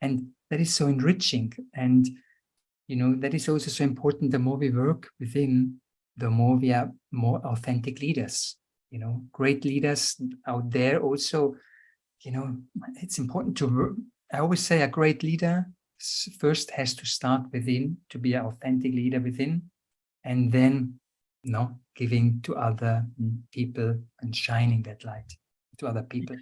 And that is so enriching. And, that is also so important. The more we work within, the more we are more authentic leaders. Great leaders out there also, it's important to work. I always say a great leader first has to start within, to be an authentic leader within, and then giving to other people and shining that light to other people.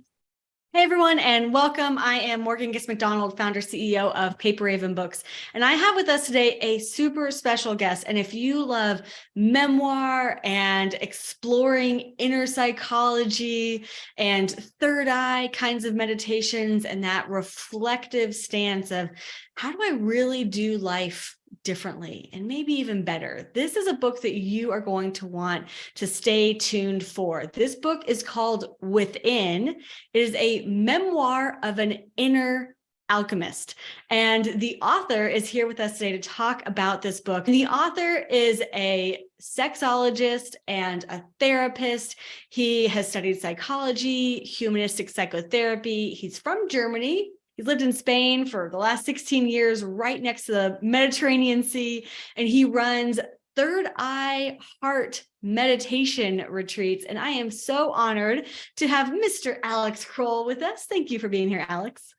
Hey everyone, and welcome. I am Morgan Giss McDonald, founder, CEO of Paper Raven Books. And I have with us today a super special guest. And if you love memoir and exploring inner psychology and third eye kinds of meditations and that reflective stance of how do I really do life differently and maybe even better, this is a book that you are going to want to stay tuned for. This book is called Within. It is a memoir of an inner alchemist. And the author is here with us today to talk about this book. The author is a sexologist and a therapist. He has studied psychology, humanistic psychotherapy. He's from Germany. He's lived in Spain for the last 16 years, right next to the Mediterranean Sea, and he runs third eye heart meditation retreats. And I am so honored to have Mr. Alex Kroll with us. Thank you for being here, Alex.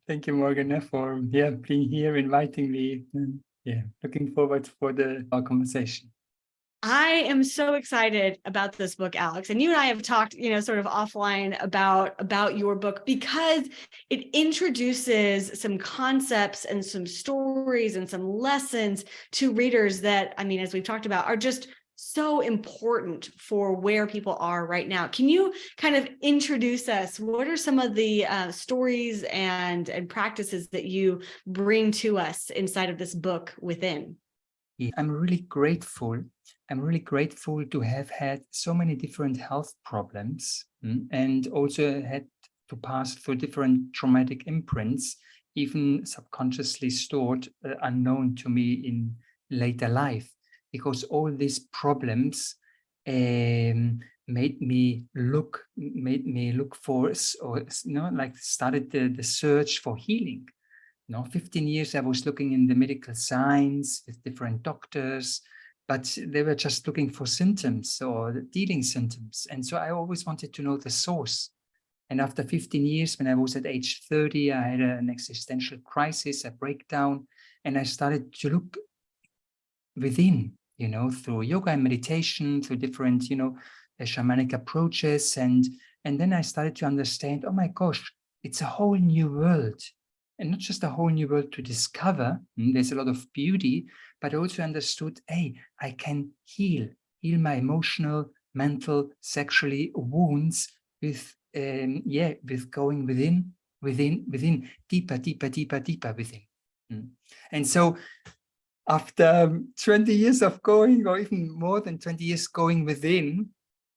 Thank you, Morgan, for being here, inviting me. Looking forward for our conversation. I am so excited about this book, Alex. And you and I have talked, sort of offline about your book because it introduces some concepts and some stories and some lessons to readers that, as we've talked about, are just so important for where people are right now. Can you kind of introduce us? What are some of the stories and practices that you bring to us inside of this book Within? I'm really grateful to have had so many different health problems and also had to pass through different traumatic imprints, even subconsciously stored, unknown to me in later life, because all these problems made me look for, or started the search for healing. 15 years I was looking in the medical science with different doctors, but they were just looking for symptoms or dealing symptoms. And so I always wanted to know the source. And after 15 years, when I was at age 30, I had an existential crisis, a breakdown, and I started to look within, through yoga and meditation, through different, shamanic approaches. And then I started to understand, oh my gosh, it's a whole new world. And not just a whole new world to discover. There's a lot of beauty, but I also understood, hey, I can heal my emotional, mental, sexually wounds with going within, deeper within. And so after 20 years of going, or even more than 20 years going within,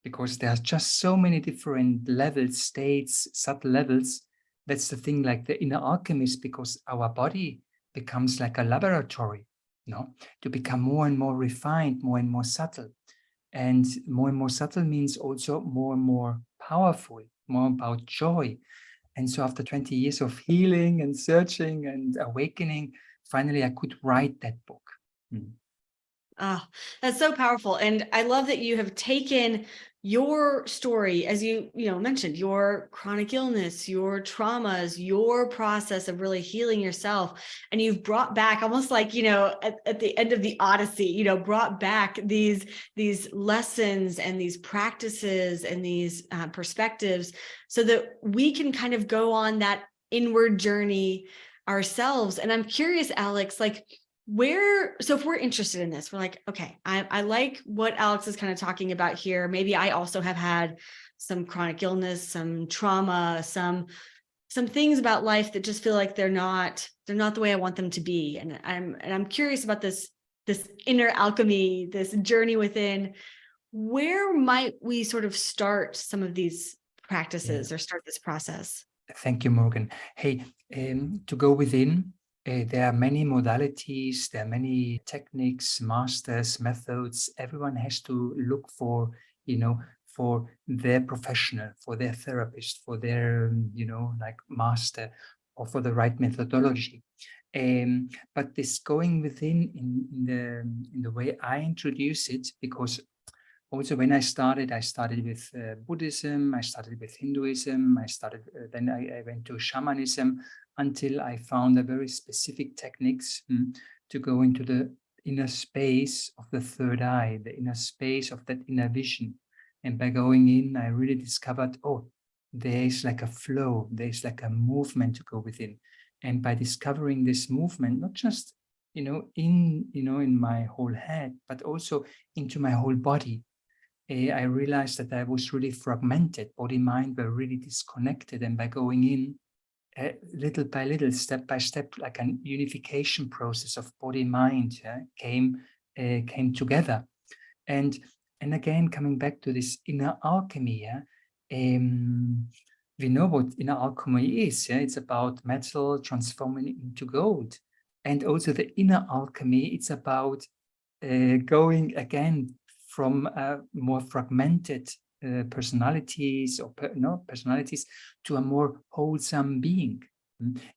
because there's just so many different levels, states, subtle levels. That's the thing, like the inner alchemist, because our body becomes like a laboratory, to become more and more refined, more and more subtle. And more subtle means also more and more powerful, more about joy. And so after 20 years of healing and searching and awakening, finally I could write that book. Oh, that's so powerful. And I love that you have taken your story, as you mentioned, your chronic illness, your traumas, your process of really healing yourself. And you've brought back almost like, at the end of the Odyssey, brought back these lessons and these practices and these perspectives so that we can kind of go on that inward journey ourselves. And I'm curious, Alex, so if we're interested in this, we're like, okay, I like what Alex is kind of talking about here. Maybe I also have had some chronic illness, some trauma, some things about life that just feel like they're not the way I want them to be. And I'm curious about this inner alchemy, this journey within. Where might we sort of start some of these practices or start this process? Thank you, Morgan. Hey, to go within, there are many modalities, there are many techniques, masters, methods. Everyone has to look for, for their professional, for their therapist, for their, master. or for the right methodology. But this going within in the way I introduce it, because also when I started with Buddhism, I started with Hinduism, then I went to shamanism, until I found a very specific techniques to go into the inner space of the third eye, the inner space of that inner vision. And by going in, I really discovered, oh, there's like a flow, there's like a movement to go within. And by discovering this movement, not just in my whole head, but also into my whole body, I realized that I was really fragmented. Body, mind were really disconnected. And by going in, little by little, step by step, like an unification process of body, mind came together. And again, coming back to this inner alchemy, we know what inner alchemy is. It's about metal transforming it into gold. And also the inner alchemy, it's about going again from more fragmented personalities personalities to a more wholesome being.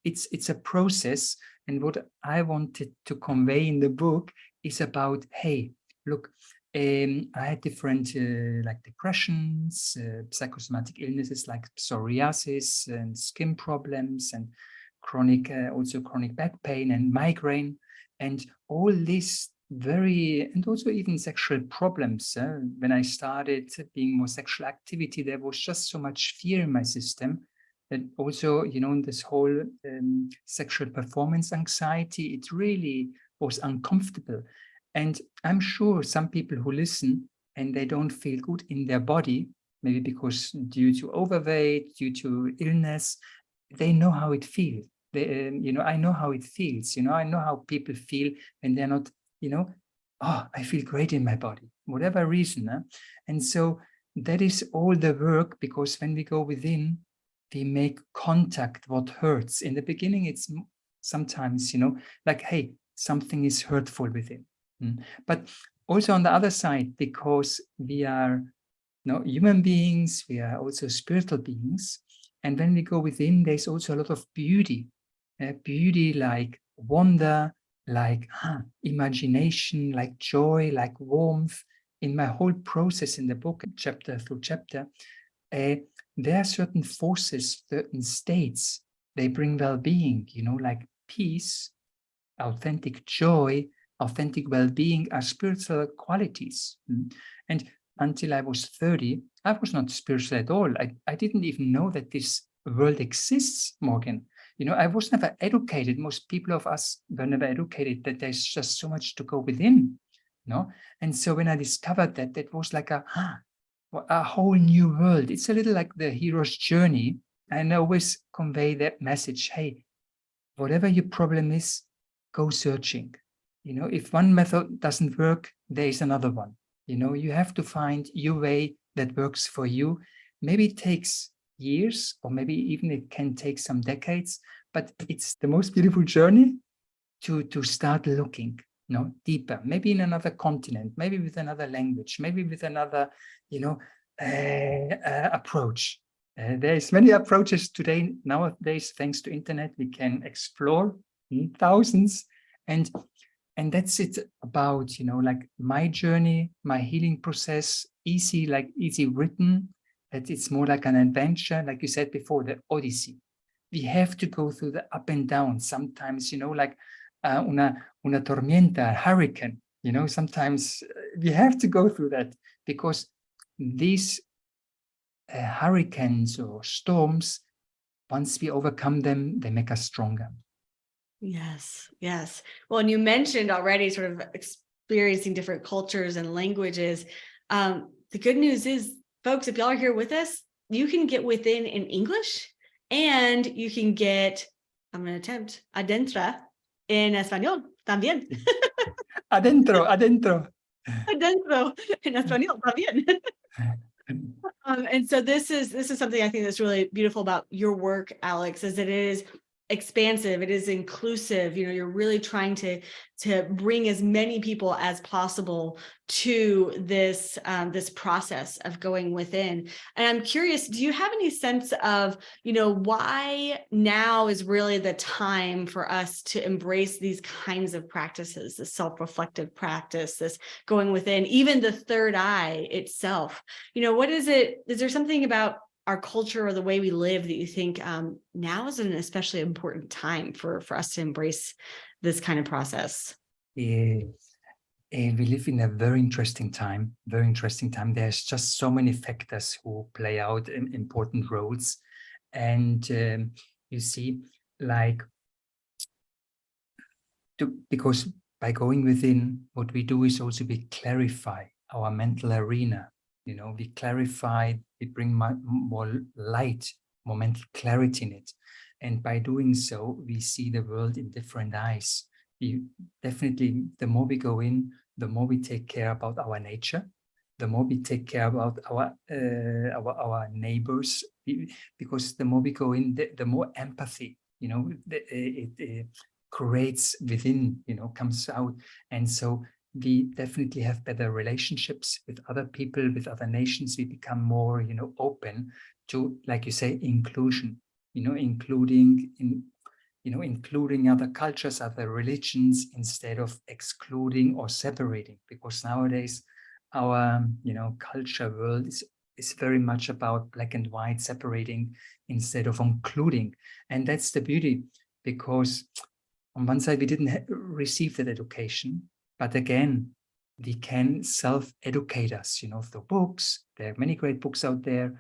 It's a process. And what I wanted to convey in the book is about, hey, look, I had different like depressions, psychosomatic illnesses like psoriasis and skin problems, and chronic back pain and migraine, and all this and also even sexual problems. When I started being more sexual activity, there was just so much fear in my system that also, this whole sexual performance anxiety, it really was uncomfortable. And I'm sure some people who listen and they don't feel good in their body, maybe because due to overweight, due to illness, they know how it feels. I know how it feels. I know how people feel when they're not, oh, I feel great in my body, whatever reason. And so that is all the work, because when we go within, we make contact what hurts. In the beginning, it's sometimes, like, hey, something is hurtful within. But also on the other side, because we are human beings, we are also spiritual beings. And when we go within, there's also a lot of beauty. Beauty like wonder, like imagination, like joy, like warmth. In my whole process in the book, chapter through chapter, there are certain forces, certain states, they bring well-being, like peace, authentic joy, authentic well-being are spiritual qualities. And until I was 30, I was not spiritual at all. I didn't even know that this world exists, Morgan. I was never educated. Most people of us were never educated that there's just so much to go within. And so when I discovered that, it was like a whole new world. It's a little like the hero's journey. And I always convey that message, hey, whatever your problem is, go searching. If one method doesn't work, there is another one. You have to find your way that works for you. Maybe it takes years, or maybe even it can take some decades, but it's the most beautiful journey to start looking deeper, maybe in another continent, maybe with another language, maybe with another approach. There's many approaches today, nowadays, thanks to internet. We can explore thousands, and that's it about, like my journey, my healing process, easy written, that it's more like an adventure, like you said before, the Odyssey. We have to go through the up and down. Sometimes, like una tormenta, a hurricane, sometimes we have to go through that, because these hurricanes or storms, once we overcome them, they make us stronger. Yes. Well, and you mentioned already sort of experiencing different cultures and languages. The good news is, folks, if y'all are here with us, you can get within in English, and you can get, I'm going to attempt, adentro en español también. Adentro. Adentro en español también. And so this is something I think that's really beautiful about your work, Alex, is that it is expansive, it is inclusive. You're really trying to bring as many people as possible to this this process of going within. And I'm curious, do you have any sense of why now is really the time for us to embrace these kinds of practices, this self-reflective practice, this going within, even the third eye itself? What is it? Is there something about our culture or the way we live that you think now is an especially important time for us to embrace this kind of process? Yeah. We live in a very interesting time, There's just so many factors who play out important roles. And you see, like, because by going within, what we do is also we clarify our mental arena. We clarify, we bring more light, more mental clarity in it. And by doing so, we see the world in different eyes. We definitely, the more we go in, the more we take care about our nature, the more we take care about our neighbors, because the more we go in, the more empathy, it creates within, comes out. And so we definitely have better relationships with other people, with other nations. We become more, open to, like you say, inclusion, including other cultures, other religions, instead of excluding or separating. Because nowadays, our, culture world is very much about black and white, separating instead of including. And that's the beauty, because on one side, we didn't receive that education, but again, we can self-educate us, through books. There are many great books out there,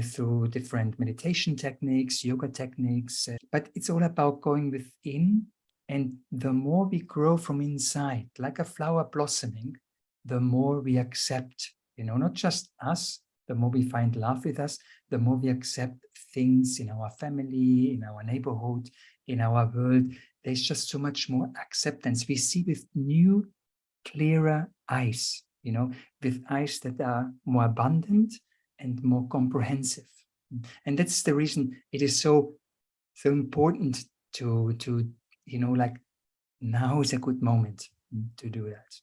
through different meditation techniques, yoga techniques. But it's all about going within. And the more we grow from inside, like a flower blossoming, the more we accept, not just us, the more we find love with us, the more we accept things in our family, in our neighborhood, in our world. There's just so much more acceptance. We see with new, clearer eyes, with eyes that are more abundant and more comprehensive. And that's the reason it is so important to like, now is a good moment to do that.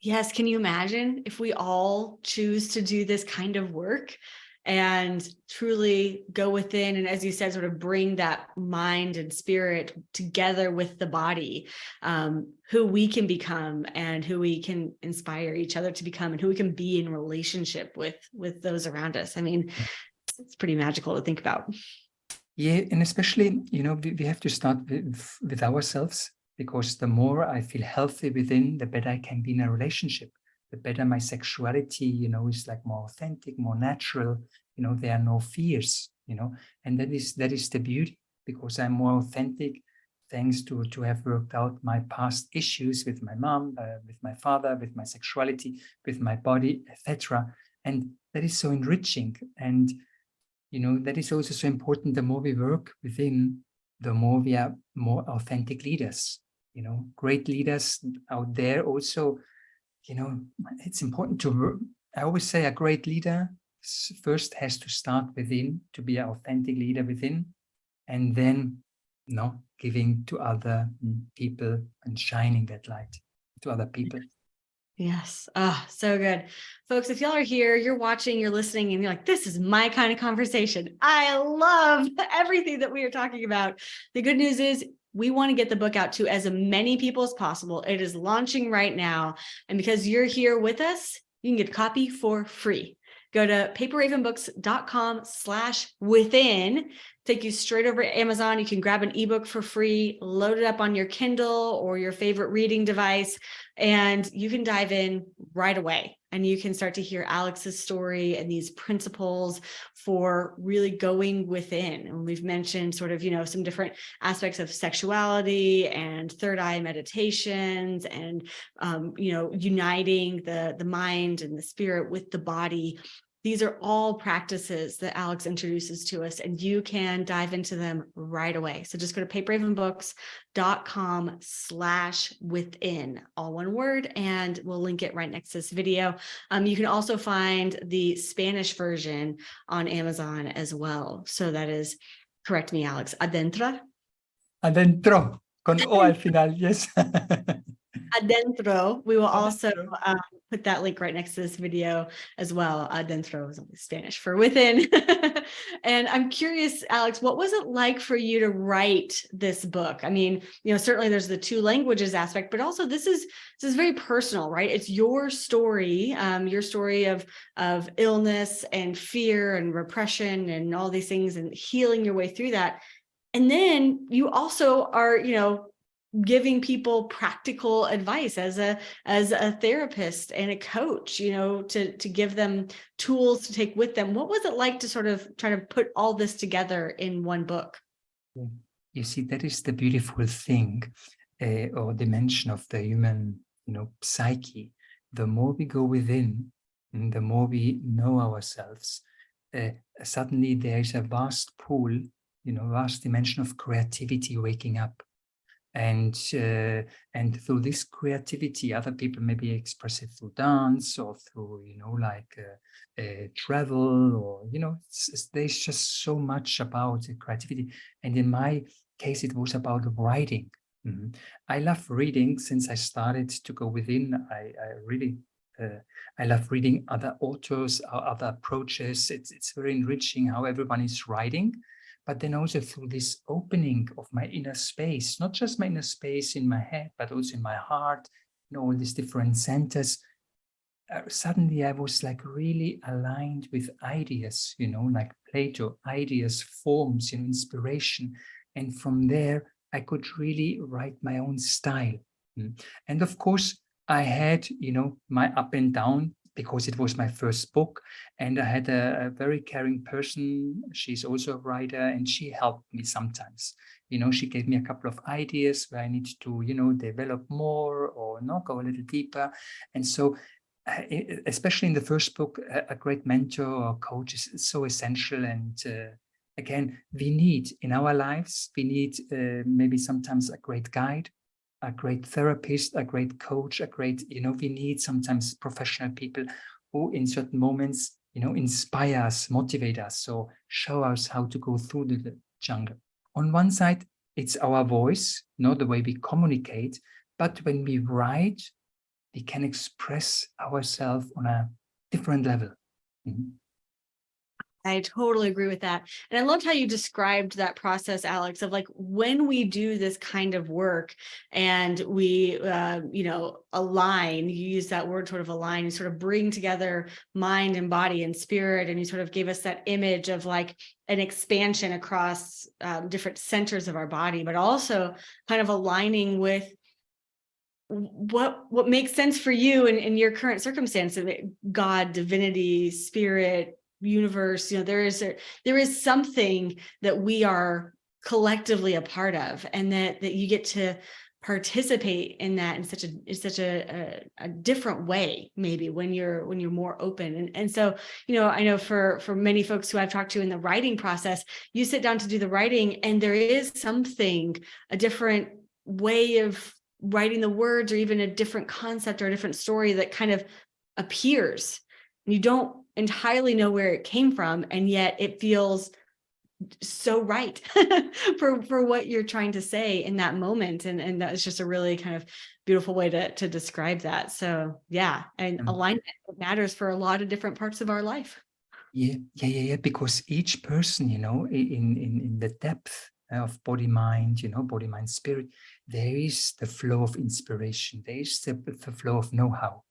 Yes. Can you imagine if we all choose to do this kind of work and truly go within, and as you said, sort of bring that mind and spirit together with the body, who we can become and who we can inspire each other to become, and who we can be in relationship with those around us. I mean, it's pretty magical to think about. Yeah, and especially, we have to start with ourselves, because the more I feel healthy within, the better I can be in a relationship. The better my sexuality, is like more authentic, more natural. There are no fears, and that is the beauty, because I'm more authentic, thanks to have worked out my past issues with my mom, with my father, with my sexuality, with my body, etc. And that is so enriching. And that is also so important. The more we work within, the more we are more authentic leaders. Great leaders out there also. It's important to work. I always say a great leader first has to start within, to be an authentic leader within, and then giving to other people and shining that light to other people. Yes. So good. Folks, if y'all are here, you're watching, you're listening, and you're like, this is my kind of conversation. I love everything that we are talking about. The good news is we want to get the book out to as many people as possible. It is launching right now. And because you're here with us, you can get a copy for free. Go to paperravenbooks.com/within. Take you straight over to Amazon. You can grab an ebook for free, load it up on your Kindle or your favorite reading device, and you can dive in right away. And you can start to hear Alex's story and these principles for really going within. And we've mentioned sort of, some different aspects of sexuality and third eye meditations and, uniting the mind and the spirit with the body. These are all practices that Alex introduces to us, and you can dive into them right away. So just go to paperravenbooks.com/within, all one word, and we'll link it right next to this video. You can also find the Spanish version on Amazon as well. So that is Correct me, Alex. Adentro. Adentro, con O al final, yes. Adentro. We will also Adentro. put that link right next to this video as well. Adentro is only Spanish for within. And I'm curious, Alex, what was it like for you to write this book? I mean, certainly there's the two languages aspect, but also this is very personal, right? It's your story of illness and fear and repression and all these things, and healing your way through that. And then you also are, giving people practical advice as a therapist and a coach, to give them tools to take with them. What was it like to sort of try to put all this together in one book? You see, that is the beautiful thing or dimension of the human, psyche. The more we go within, the more we know ourselves. Suddenly there is a vast pool, vast dimension of creativity waking up. And through this creativity, other people maybe express it through dance or through, travel, or, there's just so much about creativity. And in my case, it was about writing. I love reading since I started to go within. I really, I love reading other authors, other approaches. It's very enriching how everyone is writing. But then also through this opening of my inner space, not just my inner space in my head, but also in my heart, all these different centers, suddenly I was like really aligned with ideas, like Plato, ideas, forms, inspiration. And from there, I could really write my own style. And of course, I had, my up and down, because it was my first book, and I had a very caring person. She's also a writer, and she helped me sometimes. She gave me a couple of ideas where I need to, develop more or go a little deeper. And so, especially in the first book, a great mentor or coach is so essential. And again, we need in our lives, we need maybe sometimes a great guide, a great therapist, a great coach, a great, we need sometimes professional people who in certain moments, inspire us, motivate us, so show us how to go through the jungle. On one side, it's our voice, the way we communicate, but when we write, we can express ourselves on a different level. I totally agree with that. And I loved how you described that process, Alex, of like when we do this kind of work and we, align, you use that word sort of align, you sort of bring together mind and body and spirit. And you sort of gave us that image of like an expansion across different centers of our body, but also kind of aligning with what makes sense for you in your current circumstance of it, God, divinity, spirit, universe. there is something that we are collectively a part of, and that you get to participate in that in such a different way, maybe when you're more open. And so, I know for many folks who I've talked to in the writing process, you sit down to do the writing and there is something, a different way of writing the words, or even a different concept or a different story that kind of appears. You don't entirely know where it came from, and yet it feels so right for what you're trying to say in that moment. And that is just a really kind of beautiful way to describe that. So yeah, and alignment matters for a lot of different parts of our life. Yeah. Because each person, in the depth of body, mind, body, mind, spirit, there is the flow of inspiration. There is the flow of know-how.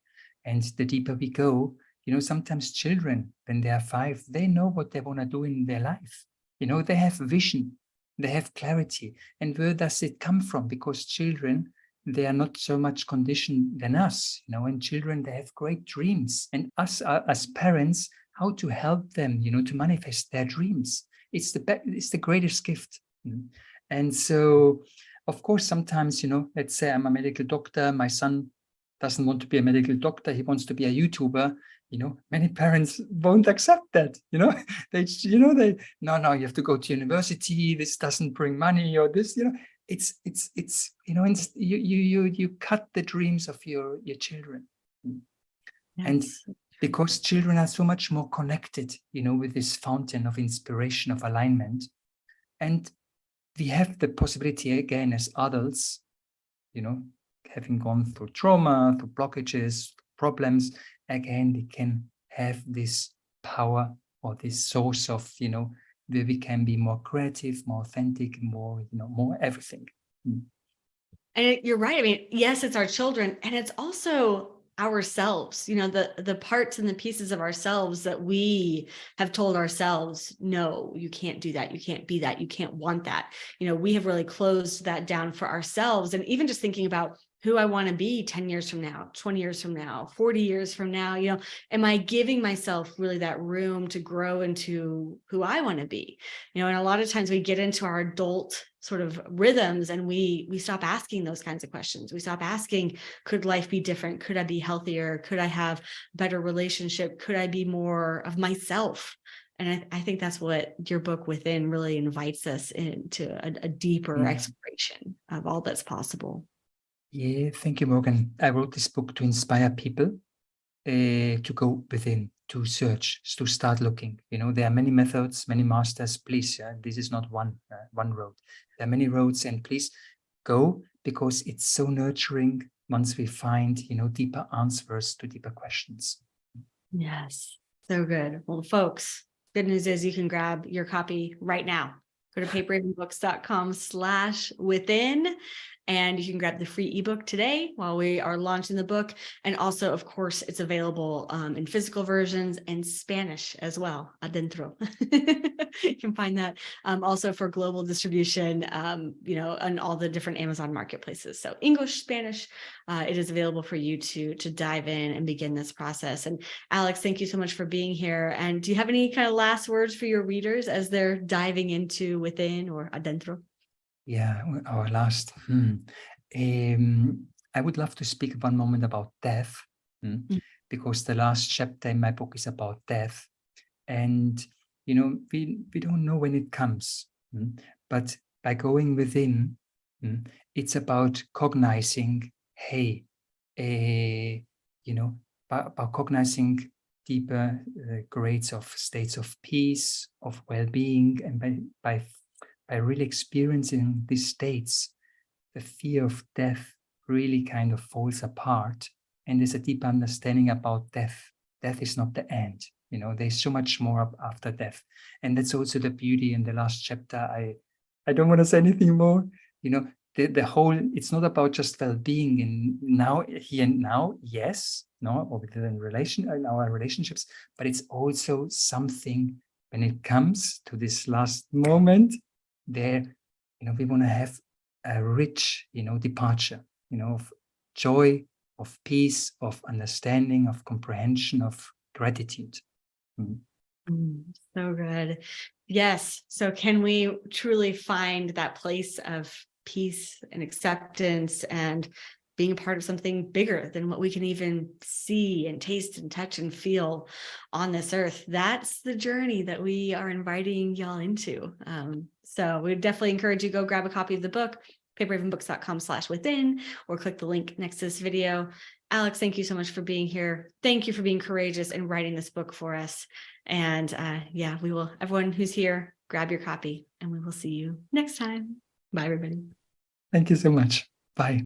And the deeper we go, sometimes children, when they are 5, they know what they want to do in their life. They have vision, they have clarity. And where does it come from? Because children, they are not so much conditioned than us, and children, they have great dreams. And us as parents, how to help them, to manifest their dreams. It's the greatest gift. And so, of course, sometimes, let's say I'm a medical doctor, my son doesn't want to be a medical doctor, he wants to be a YouTuber. Many parents won't accept that. They no, you have to go to university. This doesn't bring money, or this. It's you cut the dreams of your children. And because children are so much more connected, with this fountain of inspiration, of alignment, And we have the possibility again as adults, having gone through trauma, through blockages, problems, again, we can have this power or this source of, where we can be more creative, more authentic, more, more everything. And you're right. I mean, yes, it's our children, and it's also ourselves, the parts and the pieces of ourselves that we have told ourselves, no, you can't do that. You can't be that. You can't want that. We have really closed that down for ourselves. And even just thinking about who I want to be 10 years from now, 20 years from now, 40 years from now, am I giving myself really that room to grow into who I want to be? And a lot of times we get into our adult sort of rhythms and we stop asking those kinds of questions. We stop asking, could life be different? Could I be healthier? Could I have better relationship? Could I be more of myself? And I think that's what your book Within really invites us into a deeper exploration of all that's possible. Yeah, thank you, Morgan. I wrote this book to inspire people to go within, to search, to start looking. There are many methods, many masters. Please, this is not one road. There are many roads, and please go, because it's so nurturing once we find, deeper answers to deeper questions. Yes, so good. Well, folks, good news is you can grab your copy right now. Go to paperravenbooks.com/within. And you can grab the free ebook today while we are launching the book. And also, of course, it's available in physical versions and Spanish as well, adentro. You can find that also for global distribution, on all the different Amazon marketplaces. So English, Spanish, it is available for you to dive in and begin this process. And Alex, thank you so much for being here. And do you have any kind of last words for your readers as they're diving into Within or adentro? Yeah, our last. I would love to speak one moment about death, because the last chapter in my book is about death. And, we don't know when it comes, but by going within, it's about cognizing, hey, about cognizing deeper grades of states of peace, of well-being, and by really experiencing these states, the fear of death really kind of falls apart. And there's a deep understanding about death. Death is not the end. There's so much more after death. And that's also the beauty in the last chapter. I don't want to say anything more. The whole, it's not about just well-being in now, here and now, yes, or within in our relationships, but it's also something when it comes to this last moment, there, we want to have a rich, departure, of joy, of peace, of understanding, of comprehension, of gratitude. So good. Yes. So can we truly find that place of peace and acceptance and being a part of something bigger than what we can even see and taste and touch and feel on this earth? That's the journey that we are inviting y'all into. So we definitely encourage you to go grab a copy of the book, paperravenbooks.com/within, or click the link next to this video. Alex, thank you so much for being here. Thank you for being courageous and writing this book for us. And we will, everyone who's here, grab your copy and we will see you next time. Bye, everybody. Thank you so much. Bye.